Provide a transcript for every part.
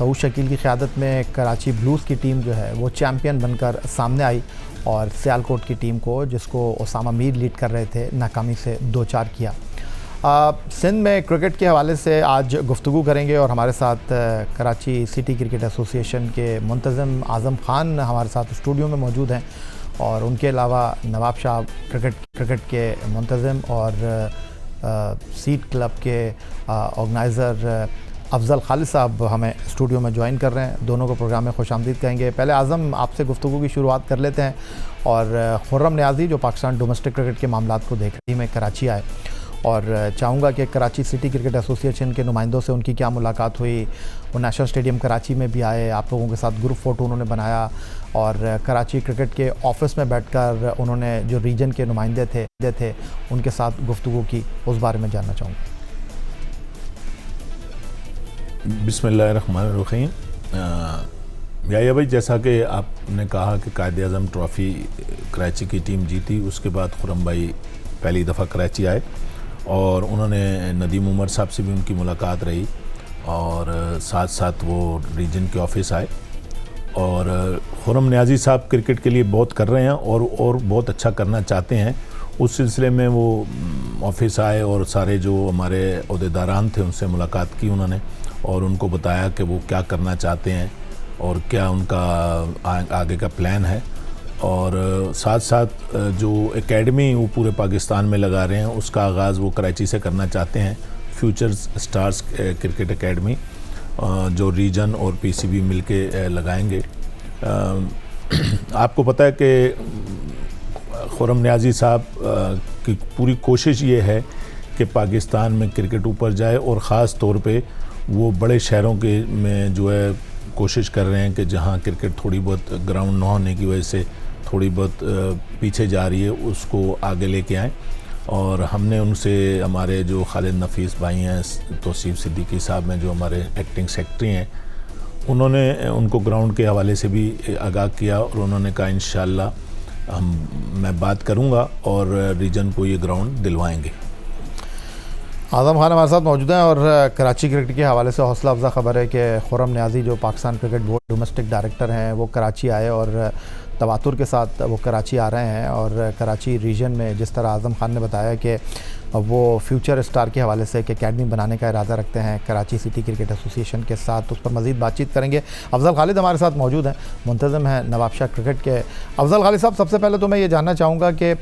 सऊद शकील की क़यादत में कराची ब्लूज़ की टीम जो है वो चैम्पियन बनकर सामने आई और सियालकोट की टीम को, जिसको उसामा मीर लीड कर रहे थे, नाकामी से 2-4 किया। सिंध में क्रिकेट के हवाले से आज गुफ्तगू करेंगे और हमारे साथ कराची सिटी क्रिकेट एसोसिएशन के मुंतज़म आज़म ख़ान हमारे साथ स्टूडियो में मौजूद हैं और उनके अलावा नवाब शाह क्रिकेट के मुंतज़म और सीट क्लब के ऑर्गेनाइज़र अफजल खालिद साहब हमें स्टूडियो में ज्वाइन कर रहे हैं। दोनों को प्रोग्राम में खुशामदीद कहेंगे। पहले आज़म, आपसे गुफ्तगू की शुरुआत कर लेते हैं और खुर्रम नियाज़ी जो पाकिस्तान डोमेस्टिक क्रिकेट के मामलात को देख रही में कराची आए और चाहूँगा कि कराची सिटी क्रिकेट एसोसिएशन के नुमाइंदों से उनकी क्या मुलाकात हुई। वो नेशनल स्टेडियम कराची में भी आए, आप लोगों के साथ ग्रुप फ़ोटो उन्होंने बनाया और कराची क्रिकेट के ऑफिस में बैठकर उन्होंने जो रीजन के नुमाइंदे थे उनके साथ गुफ्तगू की, उस बारे में जानना चाहूँगा। बिस्मिल्लाहिर्रहमानिर्रहीम। याया भाई, जैसा कि आपने कहा कि कायद आज़म ट्रॉफ़ी कराची की टीम जीती, उसके बाद खुर्रम भाई पहली दफ़ा कराची आए और उन्होंने नदीम उमर साहब से भी उनकी मुलाकात रही और साथ साथ वो रीजन के ऑफिस आए और खुर्रम नियाज़ी साहब क्रिकेट के लिए बहुत कर रहे हैं और बहुत अच्छा करना चाहते हैं। उस सिलसिले में वो ऑफिस आए और सारे जो हमारे ओहदेदारान थे उनसे मुलाकात की उन्होंने और उनको बताया कि वो क्या करना चाहते हैं और क्या उनका आगे का प्लान है। और साथ साथ जो एकेडमी वो पूरे पाकिस्तान में लगा रहे हैं, उसका आगाज़ वो कराची से करना चाहते हैं। फ्यूचर स्टार्स क्रिकेट एकेडमी जो रीजन और पीसीबी मिलके लगाएंगे। आपको पता है कि खुर्रम नियाज़ी साहब की पूरी कोशिश ये है कि पाकिस्तान में क्रिकेट ऊपर जाए और ख़ास तौर पे वो बड़े शहरों के में जो है कोशिश कर रहे हैं कि जहाँ क्रिकेट थोड़ी बहुत ग्राउंड न होने की वजह से थोड़ी बहुत पीछे जा रही है, उसको आगे लेके आएँ। और हमने उनसे, हमारे जो खालिद नफीस भाई हैं, तौसीफ सिद्दीकी साहब हैं जो हमारे एक्टिंग सेक्रेटरी हैं, उन्होंने उनको ग्राउंड के हवाले से भी आगाह किया और उन्होंने कहा इंशाअल्लाह मैं बात करूँगा और रीजन को ये ग्राउंड दिलवाएंगे। आज़म खान हमारे साथ मौजूद हैं और कराची क्रिकेट के हवाले से हौसला अफजा ख़बर है कि खुर्रम नियाज़ी जो Pakistan cricket board domestic director हैं वो कराची आए और तवातुर के साथ वो कराची आ रहे हैं और कराची रीजन में जिस तरह आज़म खान ने बताया कि वो फ्यूचर स्टार के हवाले से एक एकेडमी बनाने का इरादा रखते हैं कराची सिटी क्रिकेट एसोसिएशन के साथ, उस पर मज़ीद बातचीत करेंगे। अफजल खालिद हमारे साथ मौजूद हैं, मुंतज़म हैं नवाब शाह क्रिकेट के। अफजल खालिद साहब, सबसे पहले तो मैं ये जानना चाहूँगा कि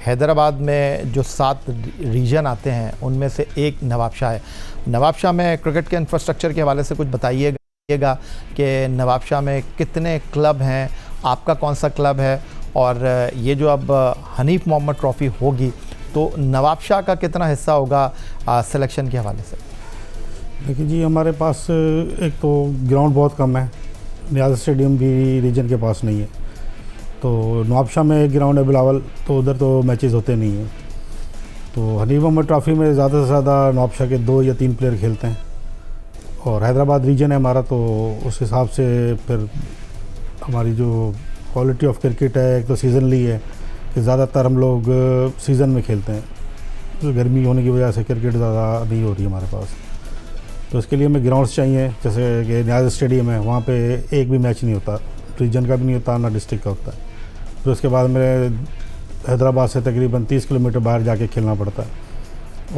हैदराबाद में जो 7 रीजन आते हैं उनमें से एक नवाब शाह है। नवाब शाह में क्रिकेट के इंफ्रास्ट्रक्चर के हवाले से कुछ बताइएगा कि नवाब शाह में कितने क्लब हैं, आपका कौन सा क्लब है और ये जो अब हनीफ मोहम्मद ट्रॉफ़ी होगी तो नवाब शाह का कितना हिस्सा होगा सिलेक्शन के हवाले से? देखिए जी, हमारे पास एक तो ग्राउंड बहुत कम है, नियाज़ स्टेडियम भी रीजन के पास नहीं है, तो नवाब शाह में एक ग्राउंड है बिलावल, तो उधर तो मैचेस होते नहीं हैं। तो हनीफ मोहम्मद ट्रॉफ़ी में ज़्यादा से ज़्यादा नवाब शाह के 2 या 3 प्लेयर खेलते हैं और हैदराबाद रीजन है हमारा, तो उस हिसाब से फिर हमारी जो क्वालिटी ऑफ क्रिकेट है एक तो सीज़नली है कि ज़्यादातर हम लोग सीज़न में खेलते हैं, तो गर्मी होने की वजह से क्रिकेट ज़्यादा नहीं हो रही है हमारे पास, तो इसके लिए हमें ग्राउंड्स चाहिए। जैसे कि नियाज़ स्टेडियम है, वहाँ पे एक भी मैच नहीं होता, रीजन का भी नहीं होता, ना डिस्ट्रिक्ट का होता है। फिर उसके बाद में हैदराबाद से तकरीबन 30 किलोमीटर बाहर जाके खेलना पड़ता है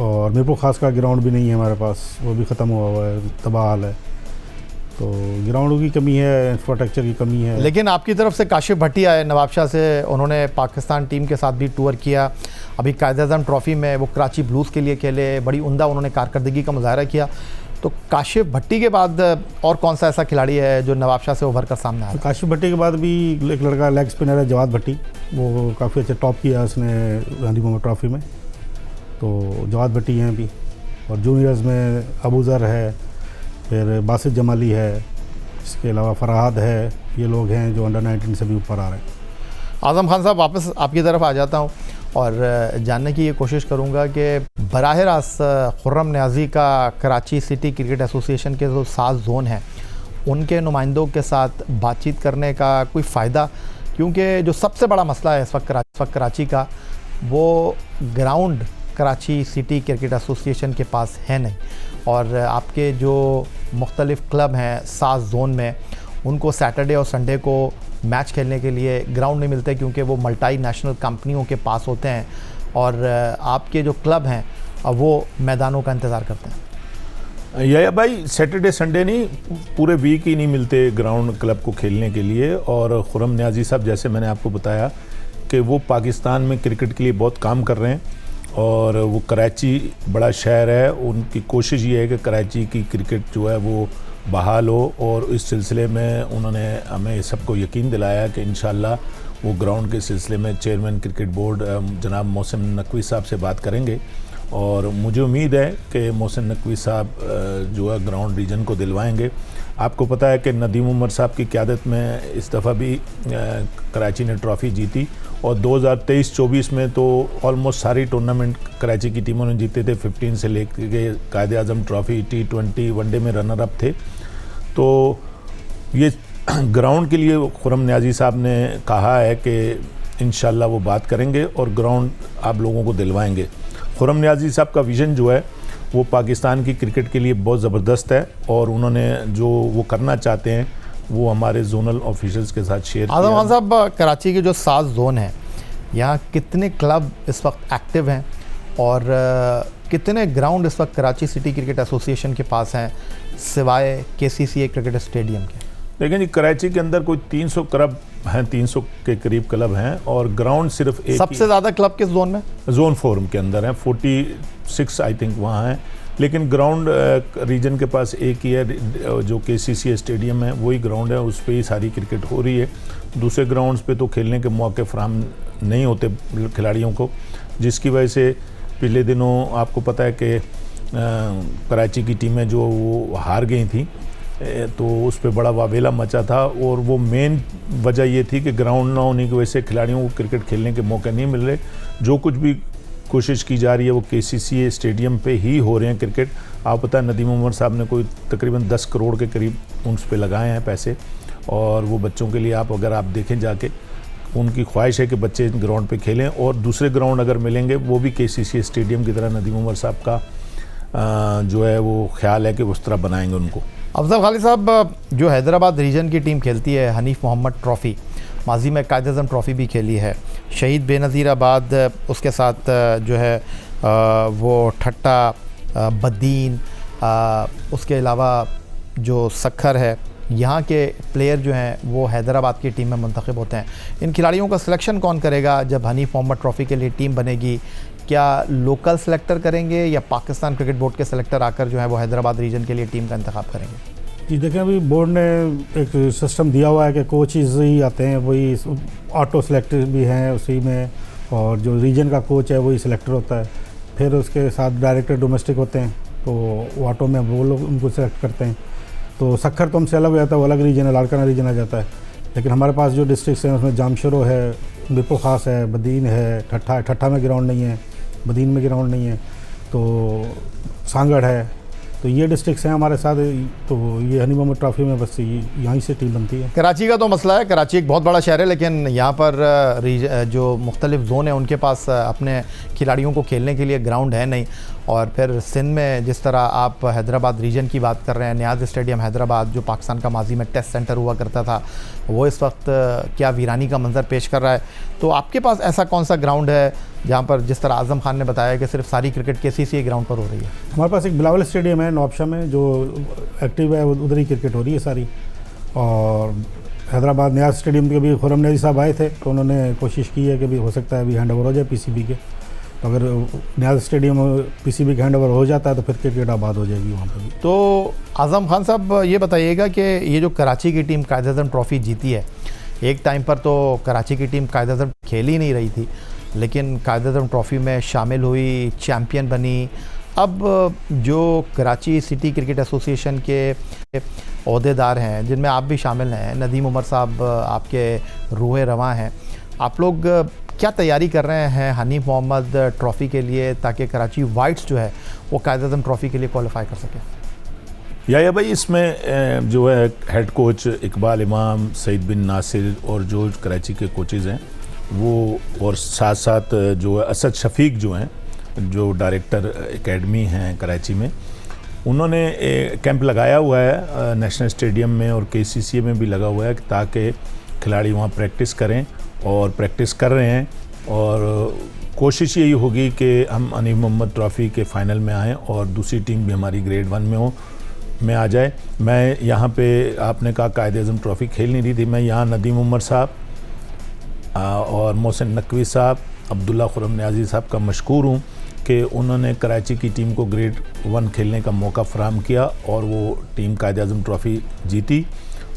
और मीरपुर खास का ग्राउंड भी नहीं है हमारे पास, वो भी ख़त्म हुआ है, तबाह हाल है, तो ग्राउंड की कमी है, इंफ्रास्ट्रक्चर की कमी है। लेकिन आपकी तरफ से काशिफ भट्टी आए नवाब शाह से, उन्होंने पाकिस्तान टीम के साथ भी टूर किया, अभी कायद आज़म ट्रॉफ़ी में वो कराची ब्लूज़ के लिए खेले, बड़ी उम्दा उन्होंने कारकर्दगी का मुजाहरा किया। तो काशिफ भट्टी के बाद और कौन सा ऐसा खिलाड़ी है जो नवाब शाह से उभर कर सामने आया? काशिफ भट्टी के बाद भी एक लड़का लेग स्पिनर है जवाद भट्टी, वो काफ़ी अच्छा टॉप किया उसने हनीफ मोहम्मद ट्रॉफ़ी में, तो जवाद भट्टी हैं अभी। और जूनियर्स में अबू ज़र है, फिर बासित जमाली है, इसके अलावा फराहद है, ये लोग हैं जो अंडर 19 से भी ऊपर आ रहे हैं। आज़म खान साहब, वापस आपकी तरफ आ जाता हूँ और जानने की ये कोशिश करूँगा कि बराह रास्त खुर्रम नियाज़ी का कराची सिटी क्रिकेट एसोसिएशन के जो 7 जोन हैं उनके नुमाइंदों के साथ बातचीत करने का कोई फ़ायदा, क्योंकि जो सबसे बड़ा मसला है इस वक्त कराची का, वो ground Karachi city cricket association के पास है नहीं और आपके जो मुख्तलिफ़ क्लब हैं 7 जोन में, उनको सैटरडे और संडे को मैच खेलने के लिए ग्राउंड नहीं मिलते क्योंकि वो मल्टी नेशनल कंपनियों के पास होते हैं और आपके जो क्लब हैं वो मैदानों का इंतज़ार करते हैं। या भाई सैटरडे संडे नहीं, पूरे वीक ही नहीं मिलते ग्राउंड क्लब को खेलने के लिए। और खुरम नियाज़ी साहब, जैसे मैंने आपको बताया कि वो पाकिस्तान में क्रिकेट के लिए बहुत काम कर रहे हैं और वो कराची बड़ा शहर है, उनकी कोशिश ये है कि कराची की क्रिकेट जो है वो बहाल हो और इस सिलसिले में उन्होंने हमें सबको यकीन दिलाया कि इंशाल्लाह वो ग्राउंड के सिलसिले में चेयरमैन क्रिकेट बोर्ड जनाब मोहसिन नकवी साहब से बात करेंगे और मुझे उम्मीद है कि मोहसिन नकवी साहब जो है ग्राउंड रीजन को दिलवाएंगे। आपको पता है कि नदीम उमर साहब की क़यादत में इस दफ़ा भी कराची ने ट्रॉफ़ी जीती और 2023-24 में तो ऑलमोस्ट सारी टूर्नामेंट कराची की टीमों ने जीते थे। 15 से लेके कायदे आज़म ट्रॉफ़ी, T20 वनडे में रनर अप थे। तो ये ग्राउंड के लिए खुरम नियाज़ी साहब ने कहा है कि इंशाल्लाह वो बात करेंगे और ग्राउंड आप लोगों को दिलवाएंगे। खुरम नियाज़ी साहब का विज़न जो है वो पाकिस्तान की क्रिकेट के लिए बहुत ज़बरदस्त है और उन्होंने जो वो करना चाहते हैं वो हमारे जोनल ऑफिशियल्स के साथ शेयर किया। आज़म खान साहब, कराची के जो 7 जोन हैं, यहाँ कितने क्लब इस वक्त एक्टिव हैं और कितने ग्राउंड इस वक्त कराची सिटी क्रिकेट एसोसिएशन के पास हैं सिवाय KCCA क्रिकेट स्टेडियम के? लेकिन जी कराची के अंदर कोई 300 क्लब हैं, 300 के करीब क्लब हैं और ग्राउंड सिर्फ एक। सबसे ज़्यादा क्लब किस जोन में? जोन 4 के अंदर हैं, 46 आई थिंक वहाँ हैं। लेकिन ग्राउंड रीजन के पास एक ही है, जो KCCA स्टेडियम है वही ग्राउंड है, उस पर ही सारी क्रिकेट हो रही है। दूसरे ग्राउंड्स पे तो खेलने के मौके फराहम नहीं होते खिलाड़ियों को, जिसकी वजह से पिछले दिनों आपको पता है कि कराची की टीमें जो वो हार गई थी तो उस पर बड़ा वावेला मचा था और वो मेन वजह ये थी कि ग्राउंड ना होने की वजह से खिलाड़ियों को क्रिकेट खेलने के मौके नहीं मिल रहे। जो कुछ भी कोशिश की जा रही है वो KCCA स्टेडियम पे ही हो रहे हैं क्रिकेट। आप पता है नदीम उमर साहब ने कोई तकरीबन 10 करोड़ के करीब उन पे लगाए हैं पैसे और वो बच्चों के लिए अगर आप देखें जाके, उनकी ख्वाहिश है कि बच्चे ग्राउंड पे खेलें और दूसरे ग्राउंड अगर मिलेंगे वो भी KCCA स्टेडियम की तरह नदीम उमर साहब का जो है वो ख्याल है कि उस तरह बनाएंगे उनको। अफजल खालिद साहब, जो हैदराबाद रीजन की टीम खेलती है हनीफ मोहम्मद ट्रॉफ़ी, माजी में कायदे आज़म ट्रॉफ़ी भी खेली है, शहीद बेनज़ीराबाद उसके साथ जो है वो ठट्टा, बद्दीन, उसके अलावा जो सखर है, यहाँ के प्लेयर जो हैं वो हैदराबाद की टीम में मुंतखब होते हैं। इन खिलाड़ियों का सिलेक्शन कौन करेगा जब हनीफ मोहम्मद ट्रॉफ़ी के लिए टीम बनेगी? क्या लोकल सेलेक्टर करेंगे या पाकिस्तान क्रिकेट बोर्ड के सेलेक्टर आकर जो है वो हैदराबाद रीजन के लिए टीम का इंतखाब करेंगे? जी देखें, अभी बोर्ड ने एक सिस्टम दिया हुआ है कि कोचेज़ ही आते हैं, वही ऑटो सेलेक्टर भी हैं उसी में, और जो रीजन का कोच है वही सिलेक्टर होता है। फिर उसके साथ डायरेक्टर डोमेस्टिक होते हैं तो ऑटो में वो लोग उनको सेलेक्ट करते हैं। तो सखर तो हमसे अलग हो जाता है, वो अलग रीजन है, लाड़काना रीजन आ जाता है। लेकिन हमारे पास जो डिस्ट्रिक्ट हैं उसमें जामशरो है, मिरपुर ख़ास है, बदीन है, ठट्ठा में ग्राउंड नहीं है, बदीन में ग्राउंड नहीं है, तो सांगड़ है। तो ये डिस्ट्रिक्ट्स हैं हमारे साथ। तो ये हनीफ मोहम्मद ट्रॉफ़ी में बस यहीं से टीम बनती है। कराची का तो मसला है, कराची एक बहुत बड़ा शहर है, लेकिन यहाँ पर जो मुख्तलिफ जोन है उनके पास अपने खिलाड़ियों को खेलने के लिए ग्राउंड है नहीं। और फिर सिंध में जिस तरह आप हैदराबाद रीजन की बात कर रहे हैं, नियाज़ स्टेडियम हैदराबाद जो पाकिस्तान का माजी में टेस्ट सेंटर हुआ करता था, वो इस वक्त क्या वीरानी का मंजर पेश कर रहा है। तो आपके पास ऐसा कौन सा ग्राउंड है जहाँ पर, जिस तरह आज़म खान ने बताया कि सिर्फ सारी क्रिकेट KCCA ग्राउंड पर हो रही है? हमारे पास एक बिलावल स्टेडियम है नवाबशाह में जो एक्टिव है, उधर ही क्रिकेट हो रही है सारी। और हैदराबाद नियाज़ स्टेडियम के भी खुरम नियाज़ी साहब आए थे तो उन्होंने कोशिश की है कि भी हो सकता है अभी हैंड ओवर हो जाए PCB के। तो अगर नियाज़ स्टेडियम PCB के हैंड ओवर हो जाता है तो फिर क्रिकेट आबाद हो जाएगी वहाँ पर भी। तो आज़म खान साहब ये बताइएगा कि ये जो कराची की टीम कायदे आज़म ट्रॉफ़ी जीती है, एक टाइम पर तो कराची की टीम कायदे आज़म खेल ही नहीं रही थी, लेकिन कायदे आज़म ट्रॉफ़ी में शामिल हुई, चैम्पियन बनी। अब जो कराची सिटी क्रिकेट एसोसिएशन के ओहदेदार हैं, जिनमें आप भी शामिल हैं, नदीम उमर साहब आपके रूह रवां हैं, आप लोग क्या तैयारी कर रहे हैं हनीफ मोहम्मद ट्रॉफ़ी के लिए ताकि कराची वाइट्स जो है वो कायदे आज़म ट्रॉफ़ी के लिए क्वालिफाई कर सकें? या भाई, इसमें जो है हेड कोच इकबाल इमाम, सईद बिन नासिर और जो कराची के कोचेज़ हैं वो, और साथ साथ जो है असद शफीक जो हैं, जो डायरेक्टर एकेडमी हैं कराची में, उन्होंने कैंप लगाया हुआ है नेशनल स्टेडियम में और KCCA में भी लगा हुआ है ताकि खिलाड़ी वहाँ प्रैक्टिस करें और प्रैक्टिस कर रहे हैं। और कोशिश यही होगी कि हम अनीफ मोहम्मद ट्रॉफ़ी के फ़ाइनल में आएँ और दूसरी टीम भी हमारी ग्रेड 1 में आ जाए। मैं यहाँ पे आपने कहा कायद-ए-आज़म ट्रॉफ़ी खेल नहीं रही थी, मैं यहाँ नदीम उमर साहब और मोहसिन नकवी साहब, अब्दुल्ला खुरम न्याजी साहब का मशकूर हूँ कि उन्होंने कराची की टीम को ग्रेड 1 खेलने का मौका फराहम किया और वो टीम कायद-ए-आज़म ट्रॉफ़ी जीती।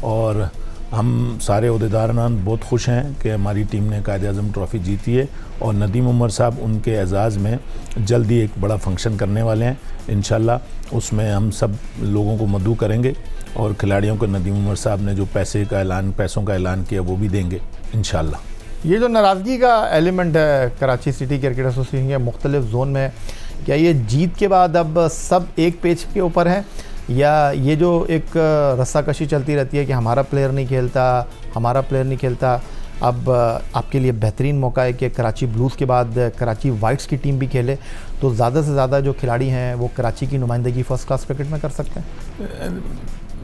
और हम सारे अहदेदारान बहुत खुश हैं कि हमारी टीम ने कायद-ए-आज़म ट्रॉफ़ी जीती है और नदीम उमर साहब उनके एजाज़ में जल्दी एक बड़ा फंक्शन करने वाले हैं इंशाल्लाह। उसमें हम सब लोगों को मदऊ करेंगे और खिलाड़ियों को नदीम उमर साहब ने जो पैसों का ऐलान किया वो भी देंगे इंशाल्लाह। ये जो नाराज़गी का एलिमेंट है कराची सिटी क्रिकेट एसोसिएशन के मुख्तलिफ जोन में, क्या ये जीत के बाद अब सब एक पेज के ऊपर हैं, या ये जो एक रस्साकशी चलती रहती है कि हमारा प्लेयर नहीं खेलता, अब आपके लिए बेहतरीन मौका है कि कराची ब्लूज़ के बाद कराची वाइट्स की टीम भी खेले तो ज़्यादा से ज़्यादा जो खिलाड़ी हैं वो कराची की नुमाइंदगी फ़र्स्ट क्लास क्रिकेट में कर सकते हैं?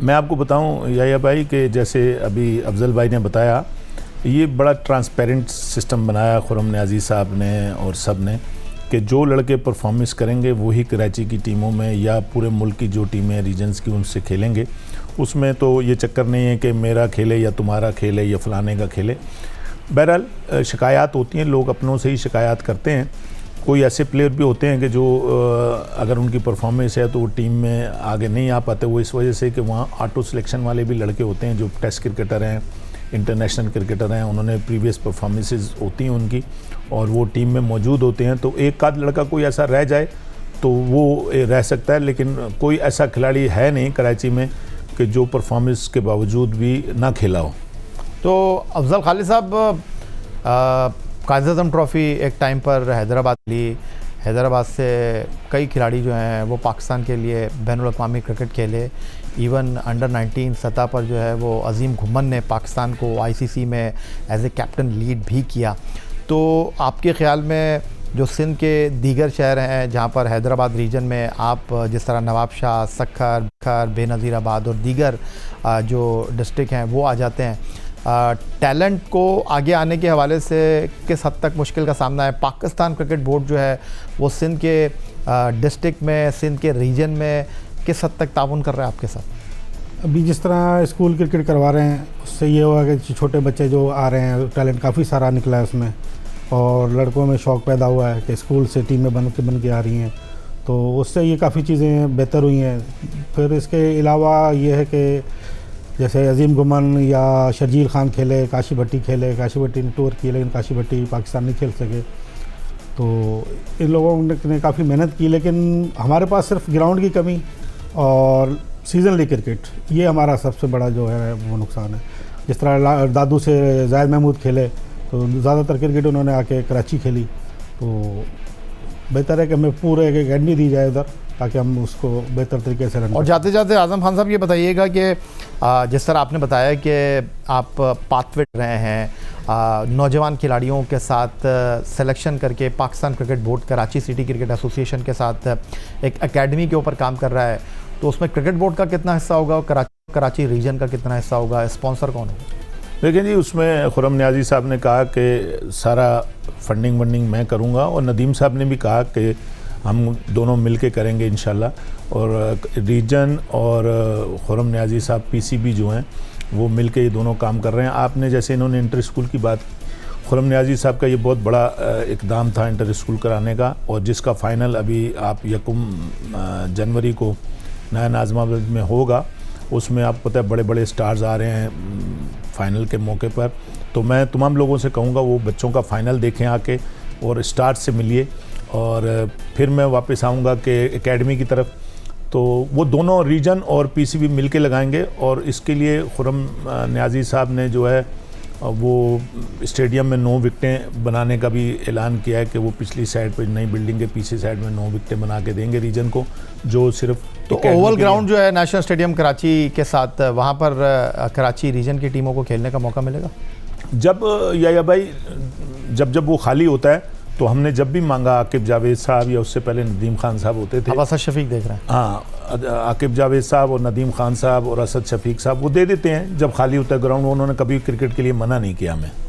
मैं आपको बताऊं याया भाई कि जैसे अभी अफजल भाई ने बताया, ये बड़ा ट्रांसपेरेंट सिस्टम बनाया खुरम न्याजी साहब ने और सब ने कि जो लड़के परफॉर्मेंस करेंगे वही कराची की टीमों में या पूरे मुल्क की जो टीमें रीजन्स की उनसे खेलेंगे। उसमें तो ये चक्कर नहीं है कि मेरा खेले या तुम्हारा खेले या फलाने का खेले। बहरहाल शिकायत होती हैं, लोग अपनों से ही शिकायत करते हैं। कोई ऐसे प्लेयर भी होते हैं कि जो अगर उनकी परफॉर्मेंस है तो वो टीम में आगे नहीं आ पाते, वो इस वजह से कि वहाँ ऑटो सिलेक्शन वाले भी लड़के होते हैं जो टेस्ट क्रिकेटर हैं, इंटरनेशनल क्रिकेटर हैं, उन्होंने प्रीवियस परफॉर्मेंसेस होती हैं उनकी और वो टीम में मौजूद होते हैं। तो एक आध लड़का कोई ऐसा रह जाए तो वो रह सकता है, लेकिन कोई ऐसा खिलाड़ी है नहीं कराची में कि जो परफॉर्मेंस के बावजूद भी ना खेला हो। तो अफजल खालिद साहब, कायद-ए-आज़म ट्रॉफ़ी एक टाइम पर हैदराबाद से कई खिलाड़ी जो हैं वो पाकिस्तान के लिए बैनुल अक़वामी क्रिकेट खेले। इवन अंडर 19 सतह पर जो है वो अज़ीम घुमन ने पाकिस्तान को ICC में एज ए कैप्टन लीड भी किया। तो आपके ख़्याल में जो सिंध के दीगर शहर हैं जहाँ पर हैदराबाद रीजन में आप जिस तरह नवाबशाह, सक्खर, बेनज़ीराबाद और दीगर जो डिस्ट्रिक्ट हैं वो आ जाते हैं, टैलेंट को आगे आने के हवाले से किस हद तक मुश्किल का सामना है? पाकिस्तान क्रिकेट बोर्ड जो है वो सिंध के डिस्ट्रिक्ट में, सिंध के रीजन में किस हद तक ताउन कर रहा है आपके साथ? अभी जिस तरह स्कूल क्रिकेट करवा रहे हैं उससे ये हुआ कि छोटे बच्चे जो आ रहे हैं टैलेंट काफ़ी सारा निकला है उसमें, और लड़कों में शौक़ पैदा हुआ है कि स्कूल से टीमें बन के आ रही हैं, तो उससे ये काफ़ी चीज़ें बेहतर हुई हैं। फिर इसके अलावा ये है कि जैसे अज़ीम घुमन या शर्जील खान खेले, काशी भट्टी ने टूर किए लेकिन काशी भट्टी पाकिस्तान नहीं खेल सके। तो इन लोगों ने काफ़ी मेहनत की, लेकिन हमारे पास सिर्फ ग्राउंड की कमी और सीज़न लीग क्रिकेट, ये हमारा सबसे बड़ा जो है वो नुकसान है। जिस तरह दादू से जायद महमूद खेले तो ज़्यादातर क्रिकेट उन्होंने आके कराची खेली, तो बेहतर है कि हमें पूरे एक अकेडमी दी जाए उधर ताकि हम उसको बेहतर तरीके से रन। और जाते जाते आज़म खान साहब ये बताइएगा कि जिस तरह आपने बताया कि आप पाथवे रहे हैं नौजवान खिलाड़ियों के साथ सिलेक्शन करके, Pakistan cricket board Karachi city cricket association के साथ एक एकेडमी के ऊपर काम कर रहा है, तो उसमें क्रिकेट बोर्ड का कितना हिस्सा होगा और कराची रीजन का कितना हिस्सा होगा? स्पॉन्सर कौन होगा? लेकिन जी उसमें खुरम न्याजी साहब ने कहा कि सारा फंडिंग मैं करूँगा और नदीम साहब ने भी कहा कि हम दोनों मिलके करेंगे इंशाल्लाह। और रीजन और खुरम न्याजी साहब PCB जो हैं वो मिलके ये दोनों काम कर रहे हैं। आपने जैसे इन्होंने इंटर स्कूल की बात, खुरम न्याजी साहब का ये बहुत बड़ा इक़दाम था इंटर स्कूल कराने का, और जिसका फ़ाइनल अभी आप 1 जनवरी को नया नाज़िमाबाद में होगा। उसमें आपको पता है बड़े बड़े स्टार्स आ रहे हैं फ़ाइनल के मौके पर। तो मैं तमाम लोगों से कहूँगा वो बच्चों का फ़ाइनल देखें आके और स्टार्स से मिलिए, और फिर मैं वापस आऊँगा कि एकेडमी की तरफ। तो वो दोनों रीजन और PCB मिल के लगाएंगे, और इसके लिए खुरम न्याजी साहब ने जो है वो स्टेडियम में 9 विकेटें बनाने का भी ऐलान किया है कि वो पिछली साइड पर नई बिल्डिंग के पीछे साइड में 9 विकेटें बना के देंगे रीजन को, जो सिर्फ तो ओवल ग्राउंड जो है नेशनल स्टेडियम कराची के साथ, वहाँ पर कराची रीजन की टीमों को खेलने का मौका मिलेगा। जब या भाई जब वो खाली होता है तो हमने जब भी मांगा, आकिब जावेद साहब या उससे पहले नदीम खान साहब होते थे, अब असद शफीक देख रहे हैं। हाँ, आकिब जावेद साहब और नदीम खान साहब और असद शफीक साहब वो दे देते हैं जब खाली होता है ग्राउंड। उन्होंने कभी क्रिकेट के लिए मना नहीं किया हमें।